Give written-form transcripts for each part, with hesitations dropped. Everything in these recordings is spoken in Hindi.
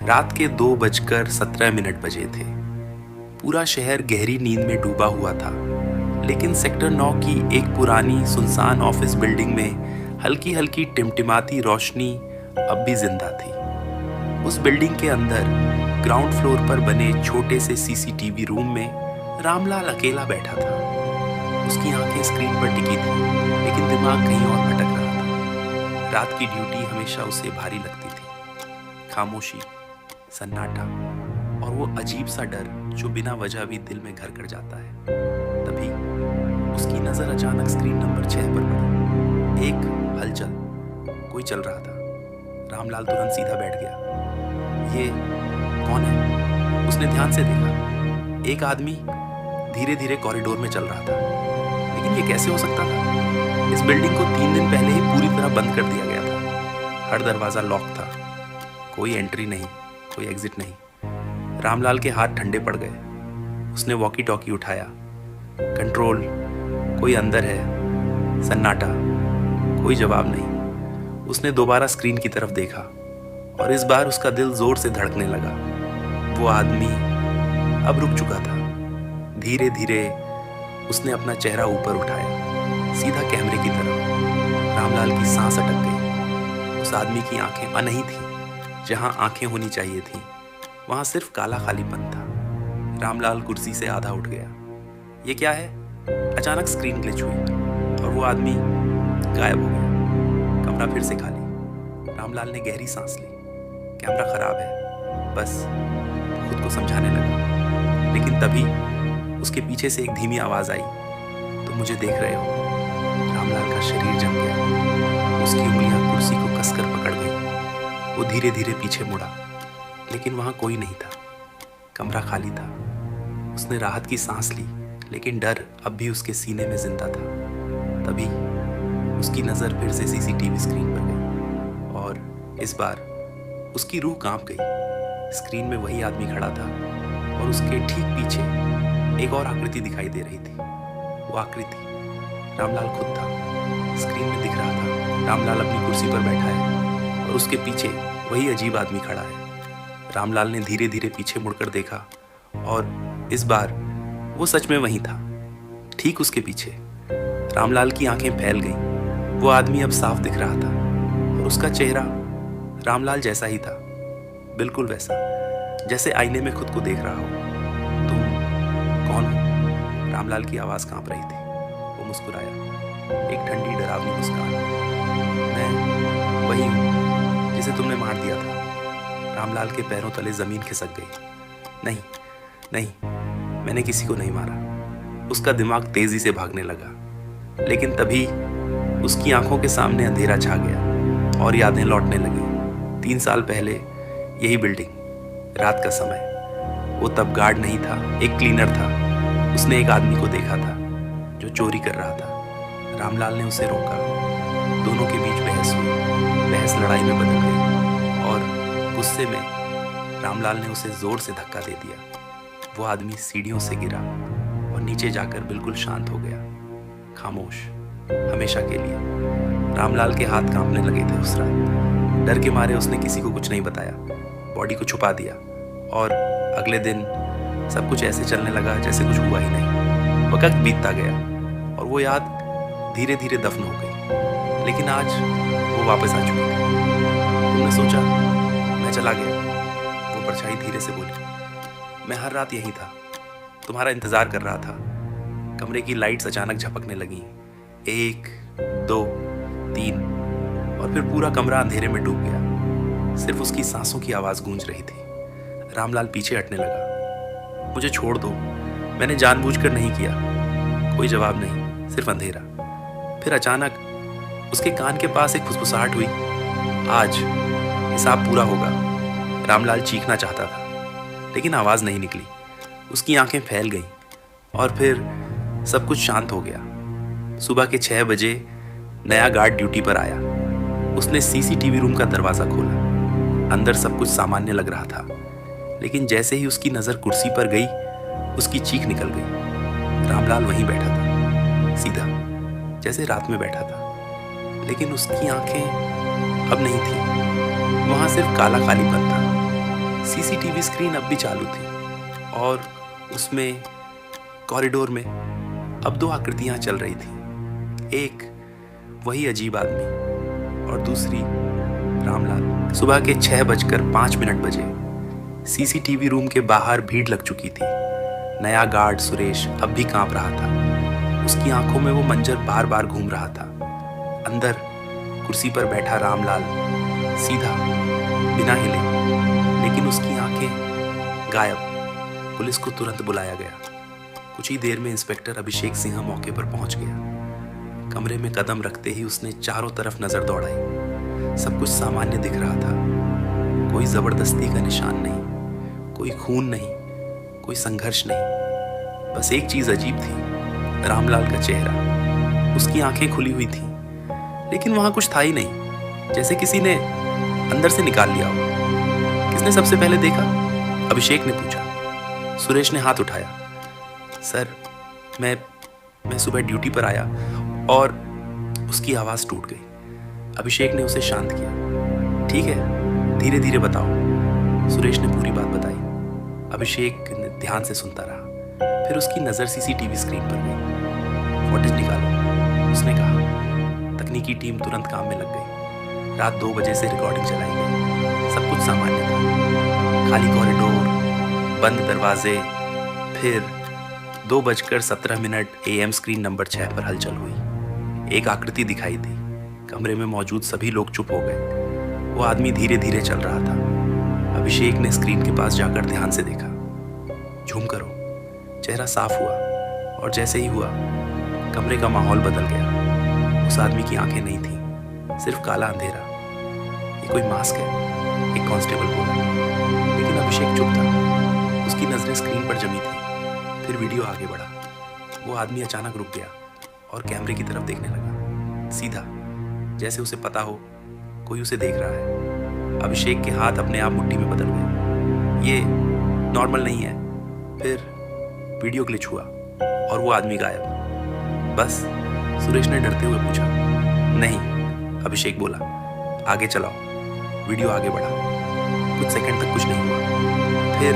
रात के 2:17 बजे थे। पूरा शहर गहरी नींद में डूबा हुआ था, लेकिन सेक्टर 9 की एक पुरानी सुनसान ऑफिस बिल्डिंग में हल्की हल्की टिमटिमाती रोशनी अब भी जिंदा थी। उस बिल्डिंग के अंदर ग्राउंड फ्लोर पर बने छोटे से सीसीटीवी रूम में रामलाल अकेला बैठा था। उसकी आंखें स्क्रीन पर टिकी थी, लेकिन दिमाग कहीं और भटक रहा था। रात की ड्यूटी हमेशा उसे भारी लगती थी। खामोशी, सन्नाटा और वो अजीब सा डर जो बिना वजह भी दिल में घर कर जाता है। तभी उसकी नजर अचानक स्क्रीन नंबर 6 पर पड़ी। एक हलचल, कोई चल रहा था। रामलाल तुरंत सीधा बैठ गया। ये कौन है? उसने ध्यान से देखा। एक आदमी धीरे धीरे कॉरिडोर में चल रहा था। लेकिन ये कैसे हो सकता था? इस बिल्डिंग को 3 दिन पहले ही पूरी तरह बंद कर दिया गया था। हर दरवाजा लॉक था। कोई एंट्री नहीं, कोई एग्जिट नहीं। रामलाल के हाथ ठंडे पड़ गए। उसने वॉकी टॉकी उठाया। कंट्रोल, कोई अंदर है? सन्नाटा, कोई जवाब नहीं। उसने दोबारा स्क्रीन की तरफ देखा और इस बार उसका दिल जोर से धड़कने लगा। वो आदमी अब रुक चुका था। धीरे धीरे उसने अपना चेहरा ऊपर उठाया, सीधा कैमरे की तरफ। रामलाल की सांस अटक गई। उस आदमी की आंखें अनही थी। जहां आंखें होनी चाहिए थी, वहां सिर्फ काला खालीपन था। रामलाल कुर्सी से आधा उठ गया। ये क्या है? अचानक स्क्रीन ग्लिच हुई और वो आदमी गायब हो गया। कमरा फिर से खाली। रामलाल ने गहरी सांस ली। कैमरा खराब है, बस खुद को समझाने लगा। लेकिन तभी उसके पीछे से एक धीमी आवाज आई, तुम मुझे देख रहे हो? रामलाल का शरीर जम गया। उसकी उंगलियां कुर्सी को कसकर पकड़ गई। वो धीरे धीरे पीछे मुड़ा, लेकिन वहां कोई नहीं था। कमरा खाली था। उसने राहत की सांस ली, लेकिन डर अब भी उसके सीने में जिंदा था। तभी उसकी नजर फिर से सीसीटीवी स्क्रीन पर गई और इस बार उसकी रूह कांप गई। स्क्रीन में वही आदमी खड़ा था और उसके ठीक पीछे एक और आकृति दिखाई दे रही थी। वो आकृति रामलाल खुद था। स्क्रीन में दिख रहा था रामलाल अपनी कुर्सी पर बैठा है और उसके पीछे वही अजीब आदमी खड़ा है। रामलाल ने धीरे धीरे पीछे मुड़कर देखा और इस बार वो सच में वहीं था, ठीक उसके पीछे। रामलाल की आंखें फैल गईं। वो आदमी अब साफ दिख रहा था और उसका चेहरा रामलाल जैसा ही था, बिल्कुल वैसा जैसे आईने में खुद को देख रहा हो। तुम कौन हो? रामलाल की आवाज कांप रही थी। वो मुस्कुराया, एक ठंडी डरावनी मुस्कान। मैं वही हूं जिसे तुमने मार दिया था। रामलाल के पैरों तले जमीन खिसक गई। नहीं नहीं, मैंने किसी को नहीं मारा। उसका दिमाग तेजी से भागने लगा, लेकिन तभी उसकी आंखों के सामने अंधेरा छा गया और यादें लौटने लगी। 3 साल पहले यही बिल्डिंग, रात का समय। वो तब गार्ड नहीं था, एक क्लीनर था। उसने एक आदमी को देखा था जो चोरी कर रहा था। रामलाल ने उसे रोका। दोनों के बीच बहस हुई। बहस लड़ाई में बदल गई और गुस्से में रामलाल ने उसे जोर से धक्का दे दिया। वो आदमी सीढ़ियों से गिरा और नीचे जाकर बिल्कुल शांत हो गया, खामोश, हमेशा के लिए। रामलाल के हाथ कांपने लगे थे उस रात। डर के मारे उसने किसी को कुछ नहीं बताया, बॉडी को छुपा दिया और अगले दिन सब कुछ ऐसे चलने लगा जैसे कुछ हुआ ही नहीं। वक्त बीतता गया और वो याद धीरे धीरे दफन हो गई। लेकिन आज वो वापस आ चुकी थी। तुमने सोचा मैं चला गया? वो परछाई धीरे से बोली। मैं हर रात यही था, तुम्हारा इंतजार कर रहा था। कमरे की लाइट्स अचानक झपकने लगी। 1, 2, 3 और फिर पूरा कमरा अंधेरे में डूब गया। सिर्फ उसकी सांसों की आवाज गूंज रही थी। रामलाल पीछे हटने लगा। मुझे छोड़ दो, मैंने जानबूझकर नहीं किया। कोई जवाब नहीं, सिर्फ अंधेरा। फिर अचानक उसके कान के पास एक फुसफुसाहट हुई। आज हिसाब पूरा होगा। रामलाल चीखना चाहता था, लेकिन आवाज नहीं निकली। उसकी आंखें फैल गईं और फिर सब कुछ शांत हो गया। सुबह के 6 बजे नया गार्ड ड्यूटी पर आया। उसने सीसीटीवी रूम का दरवाजा खोला। अंदर सब कुछ सामान्य लग रहा था, लेकिन जैसे ही उसकी नजर कुर्सी पर गई, उसकी चीख निकल गई। रामलाल वहीं बैठा था, सीधा, जैसे रात में बैठा था। लेकिन उसकी आंखें अब नहीं थी। वहां सिर्फ काला खालीपन था। सीसीटीवी स्क्रीन अब भी चालू थी और उसमें कॉरिडोर में अब दो आकृतियां चल रही थी। एक वही अजीब आदमी और दूसरी रामलाल। सुबह के 6:05 बजे सीसीटीवी रूम के बाहर भीड़ लग चुकी थी। नया गार्ड सुरेश अब भी कांप रहा था। उसकी आंखों में वो मंजर बार बार घूम रहा था। अंदर कुर्सी पर बैठा रामलाल सीधा बिना हिले, लेकिन उसकी आंखें गायब। पुलिस को तुरंत बुलाया गया। कुछ ही देर में इंस्पेक्टर अभिषेक सिंह मौके पर पहुंच गया। कमरे में कदम रखते ही उसने चारों तरफ नजर दौड़ाई। सब कुछ सामान्य दिख रहा था। कोई जबरदस्ती का निशान नहीं, कोई खून नहीं, कोई संघर्ष नहीं। बस एक चीज अजीब थी, रामलाल का चेहरा। उसकी आंखें खुली हुई थी, लेकिन वहां कुछ था ही नहीं, जैसे किसी ने अंदर से निकाल लिया हो। किसने सबसे पहले देखा? अभिषेक ने पूछा। सुरेश ने हाथ उठाया। सर, मैं सुबह ड्यूटी पर आया और उसकी आवाज टूट गई। अभिषेक ने उसे शांत किया। ठीक है, धीरे धीरे बताओ। सुरेश ने पूरी बात बताई। अभिषेक ध्यान से सुनता रहा। फिर उसकी नजर सीसीटीवी स्क्रीन पर गई। फुटेज निकालो, उसने कहा। तकनीकी टीम तुरंत काम में लग गई। रात 2 बजे से रिकॉर्डिंग चलाई गई। सब कुछ सामान्य था। खाली कॉरिडोर, बंद दरवाजे। फिर 2:17 AM स्क्रीन नंबर 6 पर हलचल हुई। एक आकृति दिखाई दी। कमरे में मौजूद सभी लोग चुप हो गए। वो आदमी धीरे धीरे चल रहा था। अभिषेक ने स्क्रीन के पास जाकर ध्यान से देखा। झूम करो। चेहरा साफ हुआ और जैसे ही हुआ, कमरे का माहौल बदल गया। उस आदमी की आंखें नहीं थी, सिर्फ काला अंधेरा। ये कोई मास्क है, एक कांस्टेबल बोला। लेकिन अभिषेक चुप था। उसकी नजरें स्क्रीन पर जमी थी। फिर वीडियो आगे बढ़ा। वो आदमी अचानक रुक गया और कैमरे की तरफ देखने लगा, सीधा, जैसे उसे पता हो कोई उसे देख रहा है। अभिषेक के हाथ अपने आप मुट्ठी में बदल गए। ये नॉर्मल नहीं है। फिर वीडियो ग्लिच हुआ और वो आदमी गायब। बस? सुरेश ने डरते हुए पूछा। नहीं, अभिषेक बोला। आगे चलाओ। वीडियो आगे बढ़ा। कुछ सेकंड तक कुछ नहीं हुआ। फिर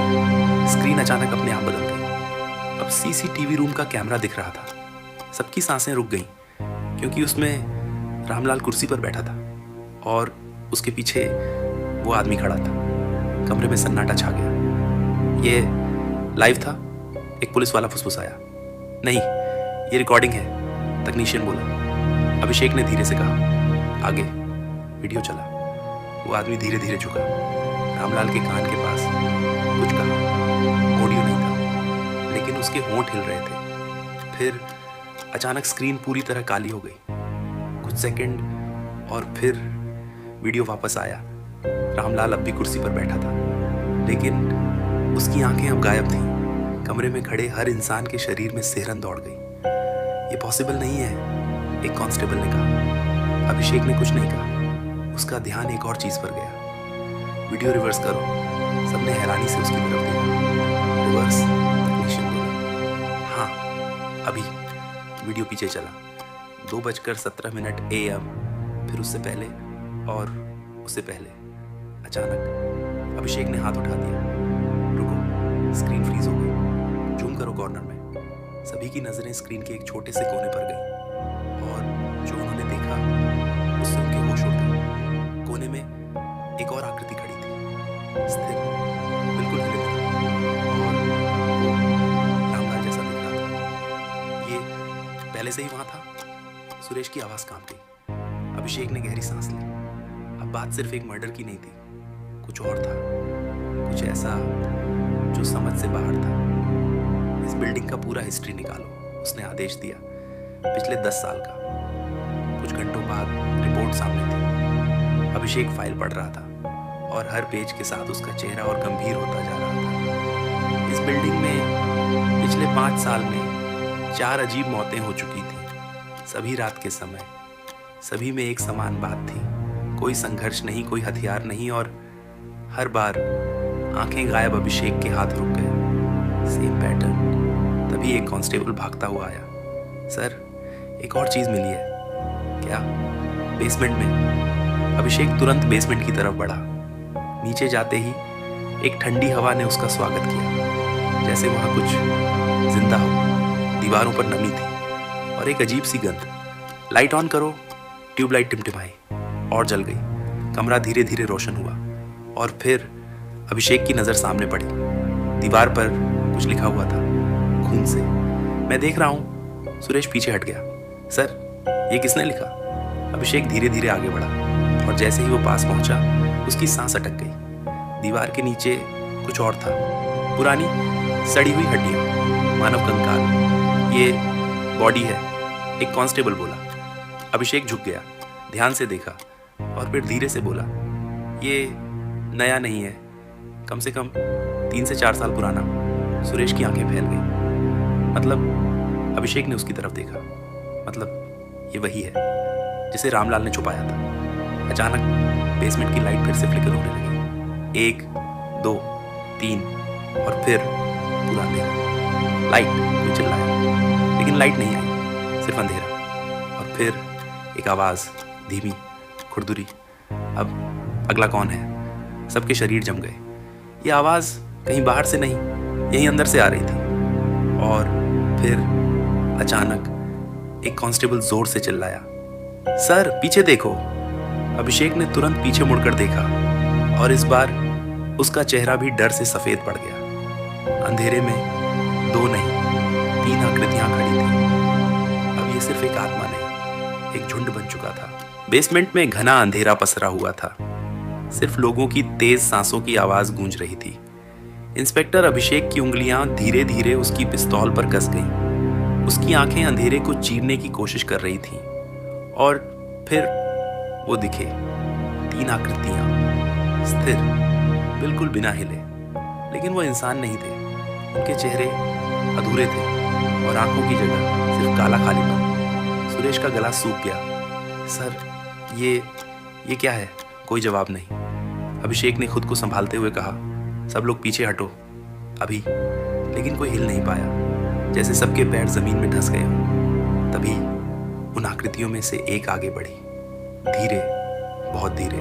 स्क्रीन अचानक अपने आप बदल गई। अब सीसीटीवी रूम का कैमरा दिख रहा था। सबकी सांसें रुक गईं, क्योंकि उसमें रामलाल कुर्सी पर बैठा था और उसके पीछे वो आदमी खड़ा था। कमरे में सन्नाटा छा गया। ये लाइव था? एक पुलिस वाला फुसफुसाया। नहीं, ये रिकॉर्डिंग है, तकनीशियन बोला। अभिषेक ने धीरे से कहा। आगे वीडियो चला। वो आदमी धीरे धीरे झुका। रामलाल के कान के पास कुछ कहा। ऑडियो नहीं था, लेकिन उसके होंठ हिल रहे थे। फिर अचानक स्क्रीन पूरी तरह काली हो गई। कुछ सेकंड और फिर वीडियो वापस आया। रामलाल अब भी कुर्सी पर बैठा था, लेकिन उसकी आंखें अब गायब थीं। कमरे में खड़े हर इंसान के शरीर में सिहरन दौड़ गई। ये पॉसिबल नहीं है, एक कांस्टेबल ने कहा। अभिषेक ने कुछ नहीं कहा। उसका ध्यान एक और चीज पर गया। वीडियो रिवर्स करो। सबने हैरानी से उसकी तरफ देखा। रिवर्स, तकनीशियन बोला। हाँ, अभी वीडियो पीछे चला। 2:17 AM। फिर उससे पहले और उससे पहले। अचानक अभिषेक ने हाथ उठा दिया। रुको, स्क्रीन फ्रीज हो गई। जूम करो कॉर्नर में। सभी की नजरें स्क्रीन के एक छोटे से कोने पर गई और जो उन्होंने देखा उससे उनके होश उड़ गए। कोने में एक और आकृति खड़ी थी, स्थिर, बिल्कुल हिले और वो रामलाल जैसा दिख रहा था। ये पहले से ही वहां था। सुरेश की आवाज कांप गई। अभिषेक ने गहरी सांस ली। अब बात सिर्फ एक मर्डर की नहीं थी, कुछ और था, कुछ ऐसा जो समझ से बाहर था। इस बिल्डिंग का पूरा हिस्ट्री निकालो, उसने आदेश दिया। पिछले 10 साल का। कुछ घंटों बाद रिपोर्ट सामने थी। अभिषेक फाइल पढ़ रहा था और हर पेज के साथ उसका चेहरा और गंभीर होता जा रहा था। इस बिल्डिंग में पिछले 5 साल में 4 अजीब मौतें हो चुकी थी, सभी रात के समय। सभी में एक समान बात थी, कोई संघर्ष नहीं, कोई हथियार नहीं, और हर बार आंखें गायब। अभिषेक के हाथ रुक गए। Same pattern. तभी एक कांस्टेबल भागता हुआ आया। सर, एक और चीज मिली है। क्या? बेसमेंट में। अभिषेक तुरंत बेसमेंट की तरफ बढ़ा। नीचे जाते ही एक ठंडी हवा ने उसका स्वागत किया, जैसे वहाँ कुछ जिंदा हो। दीवारों पर नमी थी और एक अजीब सी गंध। लाइट ऑन करो। ट्यूबलाइट टिमटिमाई और जल गई। कमरा धीरे धीरे रोशन हुआ और फिर अभिषेक की नज़र सामने पड़ी। दीवार पर कुछ लिखा हुआ था, खून से। मैं देख रहा हूँ। सुरेश पीछे हट गया। सर, ये किसने लिखा? अभिषेक धीरे धीरे आगे बढ़ा और जैसे ही वो पास पहुंचा, उसकी सांस अटक गई। दीवार के नीचे कुछ और था, पुरानी सड़ी हुई हड्डियां, मानव कंकाल। ये बॉडी है, एक कांस्टेबल बोला। अभिषेक झुक गया, ध्यान से देखा और फिर धीरे से बोला, ये नया नहीं है, कम से कम 3 से 4 साल पुराना। सुरेश की आंखें फैल गई। मतलब? अभिषेक ने उसकी तरफ देखा। मतलब ये वही है जिसे रामलाल ने छुपाया था। अचानक बेसमेंट की लाइट फिर से फ्लिकर होने लगी। 1, 2, 3 और फिर पूरा अंधेरा। लाइट, कोई चिल्लाया, लेकिन लाइट नहीं आई, सिर्फ अंधेरा। और फिर एक आवाज़, धीमी, खुरदुरी। अब अगला कौन है? सबके शरीर जम गए। ये आवाज़ कहीं बाहर से नहीं, यहीं अंदर से आ रही थी। और फिर अचानक एक कांस्टेबल जोर से चिल्लाया, सर पीछे देखो। अभिषेक ने तुरंत पीछे मुड़कर देखा और इस बार उसका चेहरा भी डर से सफेद पड़ गया। अंधेरे में 2 नहीं, 3 आकृतियां खड़ी थी। अब ये सिर्फ एक आत्मा नहीं, एक झुंड बन चुका था। बेसमेंट में घना अंधेरा पसरा हुआ था। सिर्फ लोगों की तेज सांसों की आवाज गूंज रही थी। इंस्पेक्टर अभिषेक की उंगलियां धीरे धीरे उसकी पिस्तौल पर कस गईं। उसकी आंखें अंधेरे को चीरने की कोशिश कर रही थीं। और फिर वो दिखे, 3 आकृतियां, स्थिर, बिल्कुल बिना हिले। लेकिन वो इंसान नहीं थे। उनके चेहरे अधूरे थे और आंखों की जगह सिर्फ काला खालीपन। सुरेश का गला सूख गया। सर, ये क्या है? कोई जवाब नहीं। अभिषेक ने खुद को संभालते हुए कहा, सब लोग पीछे हटो अभी। लेकिन कोई हिल नहीं पाया, जैसे सबके पैर जमीन में धंस गए हों। तभी उन आकृतियों में से एक आगे बढ़ी, धीरे, बहुत धीरे।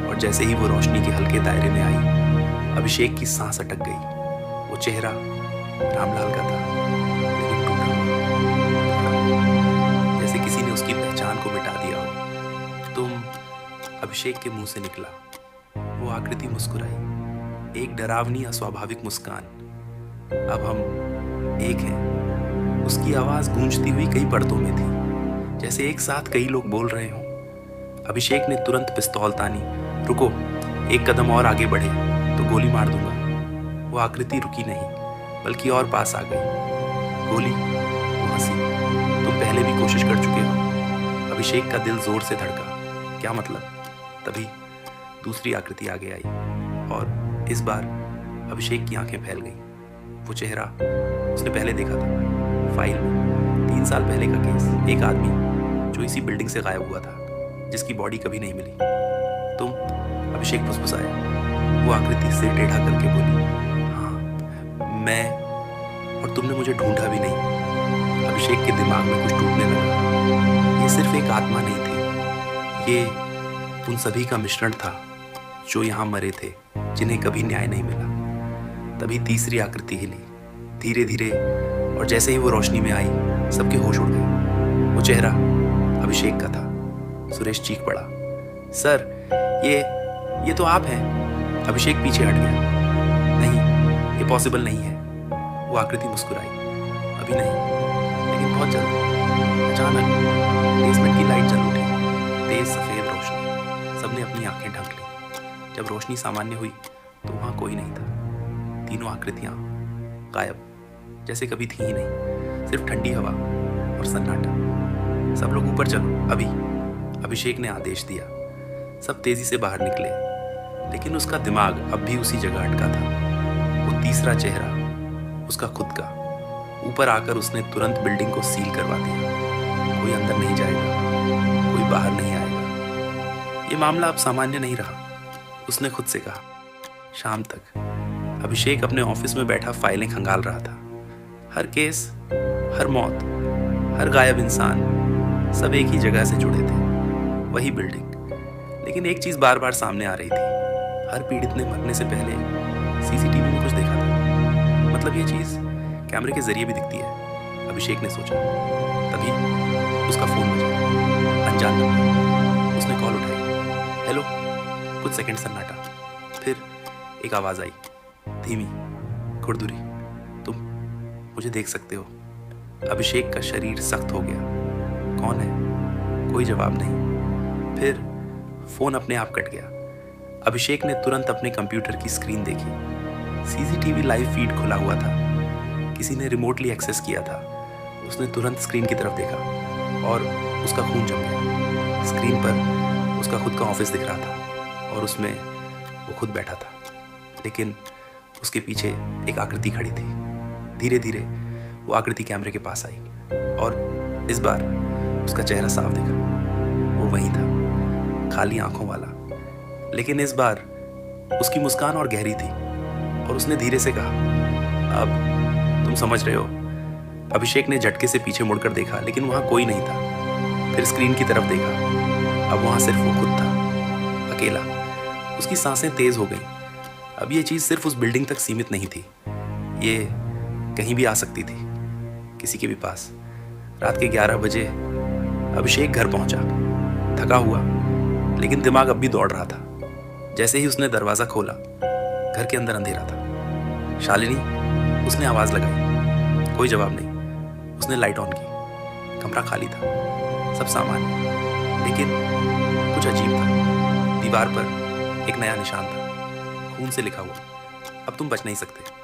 और जैसे ही वो रोशनी के हल्के दायरे में आई, अभिषेक की सांस अटक गई। वो चेहरा रामलाल का था, लेकिन टूटा, जैसे किसी ने उसकी पहचान को मिटा दिया हो। तुम? अभिषेक के मुंह से निकला। वो आकृति मुस्कुराई, एक डरावनी अस्वाभाविक मुस्कान। अब हम एक हैं। उसकी आवाज गूंजती हुई कई परतों में थी, जैसे एक साथ कई लोग बोल रहे हों। अभिषेक ने तुरंत पिस्तौल तानी। रुको, एक कदम और आगे बढ़े तो गोली मार दूंगा। वो आकृति रुकी नहीं, बल्कि और पास आ गई। गोली? वो हंसी। तुम पहले भी कोशिश कर चुके हो। अभिषेक का दिल जोर से धड़का। क्या मतलब? तभी दूसरी आकृति आगे आई और इस बार अभिषेक की आंखें फैल गईं। वो चेहरा उसने पहले देखा था, फाइल में। 3 साल पहले का केस। एक आदमी जो इसी बिल्डिंग से गायब हुआ था, जिसकी बॉडी कभी नहीं मिली। तुम? अभिषेक फुसफुसाया। वो आकृति सिर टेढ़ा करके बोली, हाँ मैं, और तुमने मुझे ढूंढा भी नहीं। अभिषेक के दिमाग में कुछ टूटने लगा। ये सिर्फ एक आत्मा नहीं थी, ये उन सभी का मिश्रण था जो यहाँ मरे थे, जिन्हें कभी न्याय नहीं मिला। तभी तीसरी आकृति हिली, धीरे धीरे, और जैसे ही वो रोशनी में आई, सबके होश उड़ गए। वो चेहरा अभिषेक का था। सुरेश चीख पड़ा, सर ये तो आप हैं। अभिषेक पीछे हट गया। नहीं, ये पॉसिबल नहीं है। वो आकृति मुस्कुराई, अभी नहीं, लेकिन बहुत जल्द। अचानक बेसमेंट की लाइट जल उठी, तेज सफेद रोशनी। सबने अपनी आंखें ढक ली। जब रोशनी सामान्य हुई तो वहां कोई नहीं था। तीनों आकृतियां गायब, जैसे कभी थी ही नहीं। सिर्फ ठंडी हवा और सन्नाटा। सब लोग ऊपर चलो अभी, अभिषेक ने आदेश दिया। सब तेजी से बाहर निकले, लेकिन उसका दिमाग अब भी उसी जगह अटका था। वो तीसरा चेहरा, उसका खुद का। ऊपर आकर उसने तुरंत बिल्डिंग को सील करवा दिया। कोई अंदर नहीं जाएगा, कोई बाहर नहीं आएगा। ये मामला अब सामान्य नहीं रहा, उसने खुद से कहा। शाम तक अभिषेक अपने ऑफिस में बैठा फाइलें खंगाल रहा था। हर केस, हर मौत, हर गायब इंसान, सब एक ही जगह से जुड़े थे, वही बिल्डिंग। लेकिन एक चीज बार बार सामने आ रही थी, हर पीड़ित ने मरने से पहले सीसीटीवी में कुछ देखा था, मतलब ये चीज़ कैमरे के जरिए भी दिखती है, अभिषेक ने सोचा। तभी उसका फ़ोन बजा, अनजान नंबर। उसने कॉल उठाई। हेलो। कुछ सेकंड सन्नाटा, फिर एक आवाज़ आई, धीमी, खुरदुरी। तुम मुझे देख सकते हो। अभिषेक का शरीर सख्त हो गया। कौन है? कोई जवाब नहीं। फिर फ़ोन अपने आप कट गया। अभिषेक ने तुरंत अपने कंप्यूटर की स्क्रीन देखी। सीसीटीवी लाइव फीड खुला हुआ था, किसी ने रिमोटली एक्सेस किया था। उसने तुरंत स्क्रीन की तरफ देखा और उसका खून जम गया। स्क्रीन पर उसका खुद का ऑफिस दिख रहा था और उसमें वो खुद बैठा था, लेकिन उसके पीछे एक आकृति खड़ी थी। धीरे धीरे वो आकृति कैमरे के पास आई और इस बार उसका चेहरा साफ दिखा। वो वही था, खाली आंखों वाला, लेकिन इस बार उसकी मुस्कान और गहरी थी और उसने धीरे से कहा, अब तुम समझ रहे हो। अभिषेक ने झटके से पीछे मुड़कर देखा, लेकिन वहां कोई नहीं था। फिर स्क्रीन की तरफ देखा, अब वहां सिर्फ वो खुद था, अकेला। उसकी सांसें तेज हो गईं। अब ये चीज सिर्फ उस बिल्डिंग तक सीमित नहीं थी, ये कहीं भी आ सकती थी, किसी के भी पास। रात के 11 बजे अभिषेक घर पहुंचा, थका हुआ, लेकिन दिमाग अब भी दौड़ रहा था। जैसे ही उसने दरवाजा खोला, घर के अंदर अंधेरा था। शालिनी, उसने आवाज लगाई। कोई जवाब नहीं। उसने लाइट ऑन की। कमरा खाली था, सब सामान्य, लेकिन कुछ अजीब था। दीवार पर एक नया निशान था, खून से लिखा हुआ, अब तुम बच नहीं सकते।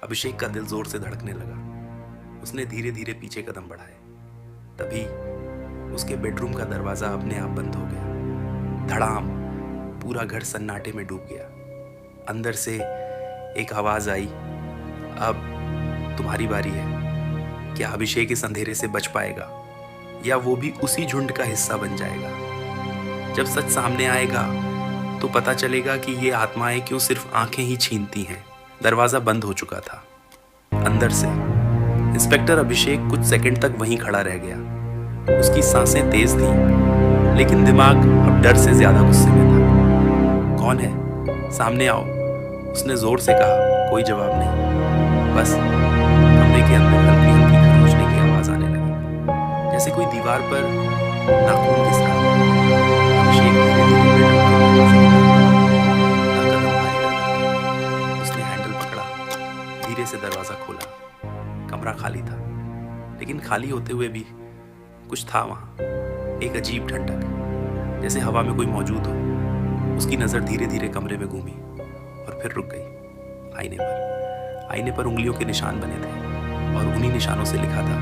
अभिषेक का दिल जोर से धड़कने लगा। उसने धीरे धीरे पीछे कदम बढ़ाए। तभी उसके बेडरूम का दरवाजा अपने आप बंद हो गया। धड़ाम, पूरा घर सन्नाटे में डूब गया। अंदर से एक आवाज आई, अब तुम्हारी बारी है। क्या अभिषेक इस अंधेरे से बच पाएगा, या वो भी उसी झुंड का हिस्सा बन जाएगा? जब सच सामने आएगा तो पता चलेगा कि ये आत्माएं क्यों सिर्फ आंखें ही छीनती हैं। दरवाजा बंद हो चुका था अंदर से। इंस्पेक्टर अभिषेक कुछ सेकंड तक वहीं खड़ा रह गया। उसकी सांसें तेज थीं, लेकिन दिमाग अब डर से ज्यादा गुस्से में था। कौन है? सामने आओ, उसने जोर से कहा। कोई जवाब नहीं। बस कमरे के अंदर हल्की हल्की खरोंचने की आवाज आने लगी, जैसे कोई दीवार पर नाखून घिस रहा हो। अभिषेक धीरे धीरे बेडरूम के दरवाजे की तरफ कदम भारी लगा। उसने हैंडल पकड़ा, धीरे से दरवाजा खोला। कमरा खाली था, लेकिन खाली होते हुए भी कुछ था वहां। एक अजीब ठंडक, जैसे हवा में कोई मौजूद हो। उसकी नजर धीरे धीरे कमरे में घूमी और फिर रुक गई। आईने पर उंगलियों के निशान बने थे और उन्हीं निशानों से लिखा था,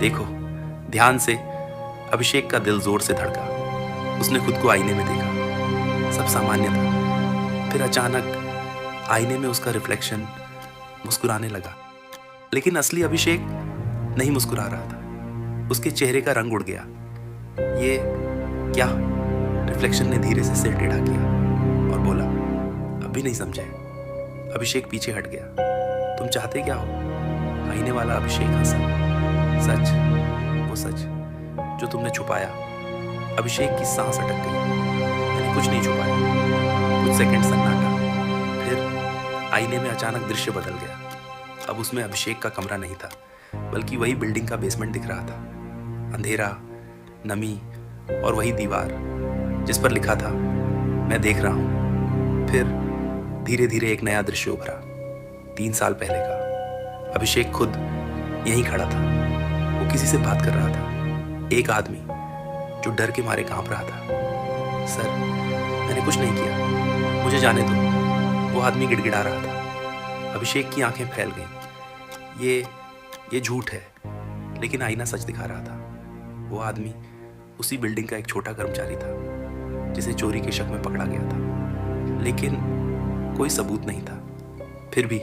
देखो ध्यान से। अभिषेक का दिल जोर से धड़का। उसने खुद को आईने में देखा, सब सामान्य था। फिर अचानक आईने में उसका रिफ्लेक्शन मुस्कुराने लगा, लेकिन असली अभिषेक नहीं मुस्कुरा रहा था। उसके चेहरे का रंग उड़ गया। ये क्या? रिफ्लेक्शन ने धीरे से सिर टेढ़ा किया और बोला, अब भी नहीं समझे? अभिषेक पीछे हट गया। तुम चाहते क्या हो? आईने वाला अभिषेक हंसा। सच, वो सच जो तुमने छुपाया। अभिषेक की सांस अटक गई। मैंने कुछ नहीं छुपाया। कुछ सेकंड सन्नाटा, फिर आईने में अचानक दृश्य बदल गया। अब उसमें अभिषेक का कमरा नहीं था, बल्कि वही बिल्डिंग का बेसमेंट दिख रहा था। अंधेरा, नमी और वही दीवार जिस पर लिखा था, मैं देख रहा हूं। फिर धीरे धीरे एक नया दृश्य उभरा, 3 साल पहले का। अभिषेक खुद यहीं खड़ा था। वो किसी से बात कर रहा था, एक आदमी जो डर के मारे कांप रहा था। सर, मैंने कुछ नहीं किया, मुझे जाने दो। वो आदमी गिड़गिड़ा रहा था। अभिषेक की आंखें फैल गईं। ये झूठ है, लेकिन आईना सच दिखा रहा था। वो आदमी उसी बिल्डिंग का एक छोटा कर्मचारी था, जिसे चोरी के शक में पकड़ा गया था, लेकिन कोई सबूत नहीं था। फिर भी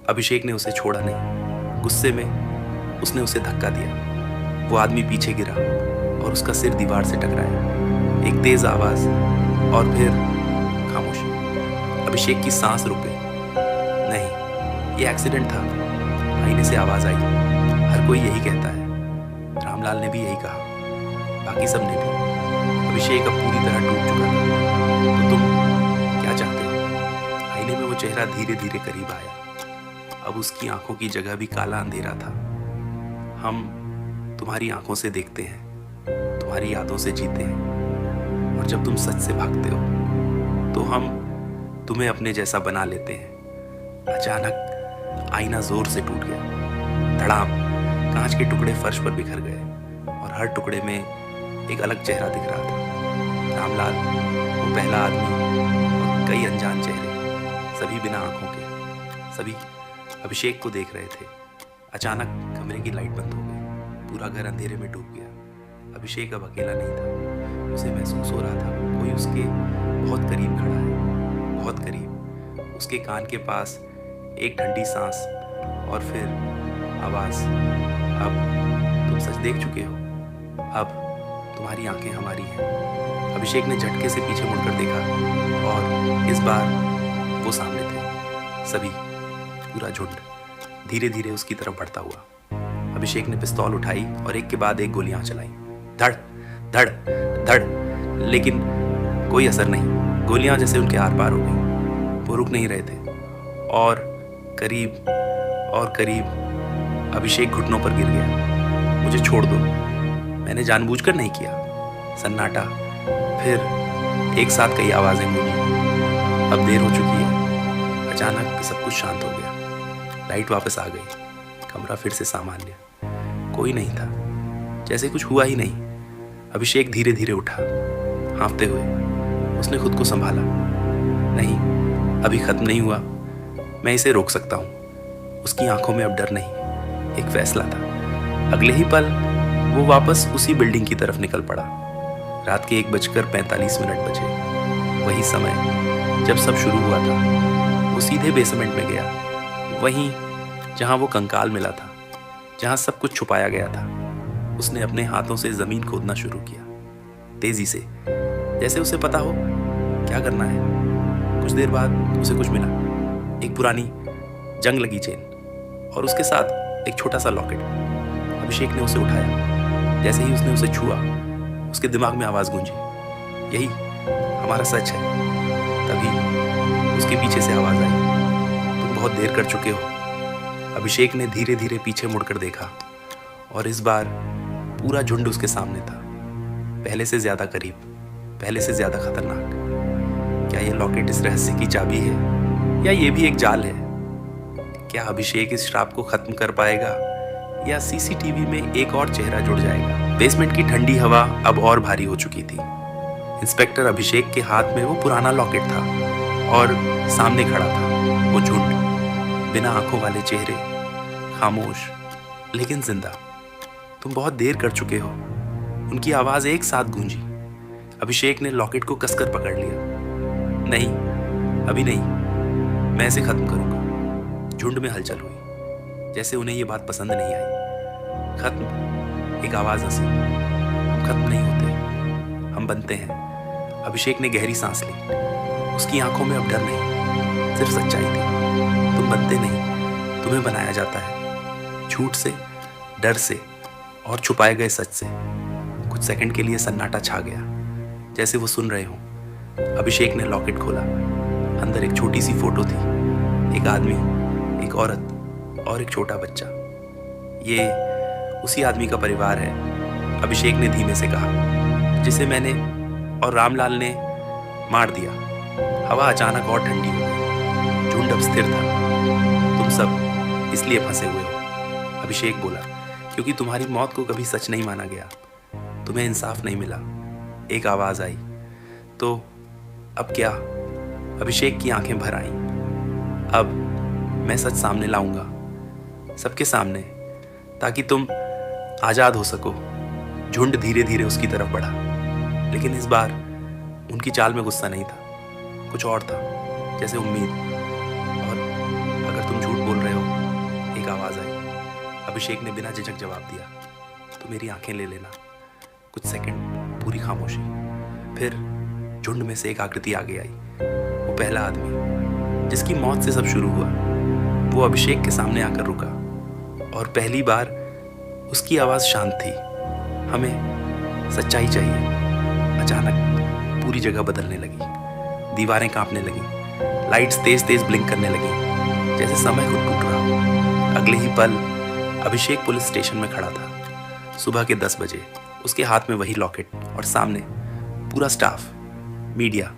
अभिषेक ने उसे छोड़ा नहीं। गुस्से में उसने उसे धक्का दिया। वो आदमी पीछे गिरा और उसका सिर दीवार से टकराया। एक तेज आवाज और फिर खामोशी। अभिषेक की सांस रुक गई। नहीं, ये एक्सीडेंट था। आईने से आवाज आई, हर कोई यही कहता है। रामलाल ने भी यही कहा, बाकी सब ने भी। अभिषेक अब पूरी तरह टूट चुका था। तो तुम क्या चाहते हो? आईने में वो चेहरा धीरे धीरे करीब आया। अब उसकी आंखों की जगह भी काला अंधेरा था। हम तुम्हारी आंखों से देखते हैं, तुम्हारी यादों से जीते हैं, और जब तुम सच से भागते हो तो हम तुम्हें अपने जैसा बना लेते हैं। अचानक आईना जोर से टूट गया। धड़ाम, कांच के टुकड़े फर्श पर बिखर गए और हर टुकड़े में एक अलग चेहरा दिख रहा था। रामलाल, वो पहला आदमी और कई अनजान चेहरे, सभी बिना आंखों के, सभी अभिषेक को देख रहे थे। अचानक कमरे की लाइट बंद हो गई। पूरा घर अंधेरे में डूब गया। अभिषेक अब अकेला नहीं था। उसे महसूस हो रहा था कोई उसके बहुत करीब खड़ा है, बहुत करीब। उसके कान के पास एक ठंडी सांस और फिर आवाज, अब तुम सच देख चुके हो, अब तुम्हारी आंखें हमारी हैं। अभिषेक ने झटके से पीछे मुड़कर देखा और इस बार वो सामने थे। सभी, पूरा झुंड धीरे धीरे उसकी तरफ बढ़ता हुआ। अभिषेक ने पिस्तौल उठाई और एक के बाद एक गोलियां चलाई। धड़ धड़ धड़, लेकिन कोई असर नहीं। गोलियां जैसे उनके आर पार हो गई। वो रुक नहीं रहे थे और करीब अभिषेक घुटनों पर गिर गया। मुझे छोड़ दो, मैंने जानबूझकर नहीं किया। सन्नाटा, फिर एक साथ कई आवाजें गूंजी। अब देर हो चुकी है। अचानक सब कुछ शांत हो गया। लाइट वापस आ गई। कमरा फिर से सामान्य। कोई नहीं था, जैसे कुछ हुआ ही नहीं। अभिषेक धीरे धीरे उठा, हाँफते हुए। उसने खुद को संभाला। नहीं, अभी खत्म नहीं हुआ। मैं इसे रोक सकता हूँ। उसकी आंखों में अब डर नहीं, एक फैसला था। अगले ही पल वो वापस उसी बिल्डिंग की तरफ निकल पड़ा। रात के 1:45 बजे। वही समय जब सब शुरू हुआ था। वो सीधे बेसमेंट में गया, वहीं जहां वो कंकाल मिला था, जहां सब कुछ छुपाया गया था। उसने अपने हाथों से जमीन खोदना शुरू किया, तेजी से, जैसे उसे पता हो क्या करना है। कुछ देर बाद उसे कुछ मिला, एक पुरानी जंग लगी चेन और उसके साथ एक छोटा सा लॉकेट। अभिषेक ने उसे उठाया। जैसे ही उसने उसे छुआ, उसके दिमाग में आवाज गूंजी, यही हमारा सच है। तभी उसके पीछे से आवाज आई, तुम बहुत देर कर चुके हो। अभिषेक ने धीरे धीरे पीछे मुड़कर देखा और इस बार पूरा झुंड उसके सामने था। पहले से ज्यादा करीब, पहले से ज्यादा खतरनाक। क्या यह लॉकेट इस रहस्य की चाबी है या ये भी एक जाल है? क्या अभिषेक इस श्राप को खत्म कर पाएगा या सीसीटीवी में एक और चेहरा जुड़ जाएगा? बेसमेंट की ठंडी हवा अब और भारी हो चुकी थी। इंस्पेक्टर अभिषेक के हाथ में वो पुराना लॉकेट था और सामने खड़ा था वो झुंड, बिना आंखों वाले चेहरे, खामोश लेकिन जिंदा। तुम बहुत देर कर चुके हो, उनकी आवाज एक साथ गूंजी। अभिषेक ने लॉकेट को कसकर पकड़ लिया। नहीं, अभी नहीं, मैं इसे खत्म करूंगा। झुंड में हलचल हुई, जैसे उन्हें ये बात पसंद नहीं आई। खत्म, एक आवाज हंसी। हम खत्म नहीं होते, हम बनते हैं। अभिषेक ने गहरी सांस ली। उसकी आंखों में अब डर नहीं, सिर्फ सच्चाई थी। तुम बनते नहीं, तुम्हें बनाया जाता है। झूठ से, डर से और छुपाए गए सच से। कुछ सेकंड के लिए सन्नाटा छा गया, जैसे वो सुन रहे हों। अभिषेक ने लॉकेट खोला। अंदर एक छोटी सी फोटो थी, एक आदमी, एक औरत और एक छोटा बच्चा। ये उसी आदमी का परिवार है, अभिषेक ने धीमे से कहा, जिसे मैंने और रामलाल ने मार दिया। हवा अचानक और ठंडी हो गई। झुंड अब स्थिर था। तुम सब इसलिए फंसे हुए हो, अभिषेक बोला, क्योंकि तुम्हारी मौत को कभी सच नहीं माना गया। तुम्हें इंसाफ नहीं मिला। एक आवाज आई, तो अब क्या? अभिषेक की आंखें भर आईं। अब मैं सच सामने लाऊंगा, सबके सामने, ताकि तुम आजाद हो सको। झुंड धीरे धीरे उसकी तरफ बढ़ा, लेकिन इस बार उनकी चाल में गुस्सा नहीं था, कुछ और था, जैसे उम्मीद। और अगर तुम झूठ बोल रहे हो, एक आवाज आई। अभिषेक ने बिना झिझक जवाब दिया, तो मेरी आंखें ले लेना। कुछ सेकंड पूरी खामोशी, फिर झुंड में से एक आकृति आगे आई। वो पहला आदमी जिसकी मौत से सब शुरू हुआ, वो अभिषेक के सामने आकर रुका और पहली बार उसकी आवाज शांत थी, हमें सच्चाई चाहिए। अचानक पूरी जगह बदलने लगी, दीवारें कांपने लगी, लाइट्स तेज तेज ब्लिंक करने लगी, जैसे समय खुद टूट रहा हो। अगले ही पल अभिषेक पुलिस स्टेशन में खड़ा था। सुबह के 10 बजे उसके हाथ में वही लॉकेट और सामने पूरा स्टाफ, मीडिया,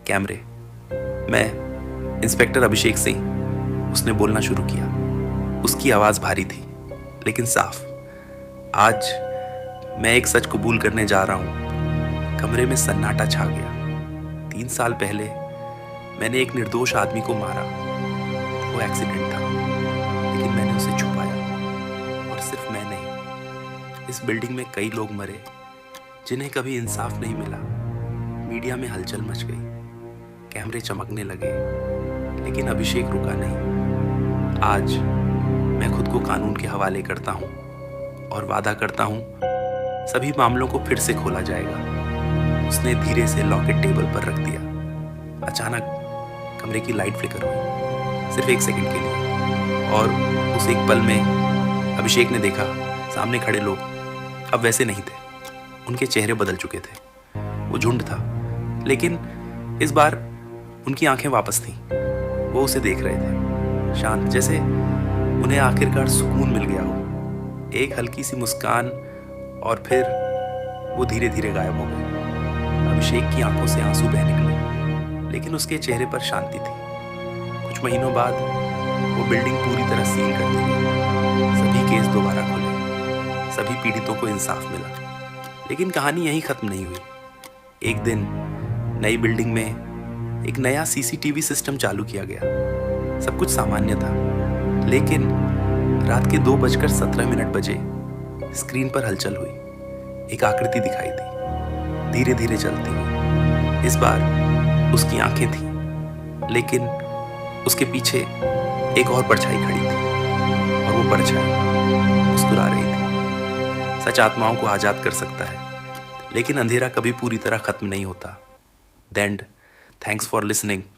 कैमरे। मैं इंस्पेक्टर अभिषेक सिंह, उसने बोलना शुरू किया। उसकी आवाज भारी थी लेकिन साफ। आज मैं एक सच कबूल करने जा रहा हूं। कमरे में सन्नाटा छा गया। 3 साल पहले मैंने एक निर्दोष आदमी को मारा। वो एक्सीडेंट था, लेकिन मैंने उसे छुपाया। और सिर्फ मैं नहीं, इस बिल्डिंग में कई लोग मरे जिन्हें कभी इंसाफ नहीं मिला। मीडिया में हलचल मच गई, कैमरे चमकने लगे, लेकिन अभिषेक रुका नहीं। आज मैं खुद को कानून के हवाले करता हूं और वादा करता हूं सभी मामलों को फिर से खोला जाएगा। उसने धीरे से लॉकेट टेबल पर रख दिया। अचानक कमरे की लाइट फ्लिकर हुई, सिर्फ 1 सेकंड के लिए। और उस एक पल में अभिषेक ने देखा सामने खड़े लोग अब वैसे नहीं थे। उनके चेहरे बदल चुके थे। वो झुंड था, लेकिन इस बार उनकी आंखें वापस थीं। वो उसे देख रहे थे, शांत, जैसे उन्हें आखिरकार सुकून मिल गया हो। एक हल्की सी मुस्कान और फिर वो धीरे धीरे गायब हो गई। अभिषेक की आंखों से आंसू बह निकले, लेकिन उसके चेहरे पर शांति थी। कुछ महीनों बाद वो बिल्डिंग पूरी तरह सील कर दी गई। सभी केस दोबारा खुले, सभी पीड़ितों को इंसाफ मिला। लेकिन कहानी यहीं खत्म नहीं हुई। एक दिन नई बिल्डिंग में एक नया सीसीटीवी सिस्टम चालू किया गया। सब कुछ सामान्य था, लेकिन रात के 2:17 बजे स्क्रीन पर हलचल हुई। एक आकृति दिखाई दी, धीरे धीरे चलती हुई। इस बार उसकी आंखें थीं, लेकिन उसके पीछे एक और परछाई खड़ी थी, और वो परछाई मुस्कुरा रही थी। सच आत्माओं को आजाद कर सकता है, लेकिन अंधेरा कभी पूरी तरह खत्म नहीं होता। The end. Thanks for listening.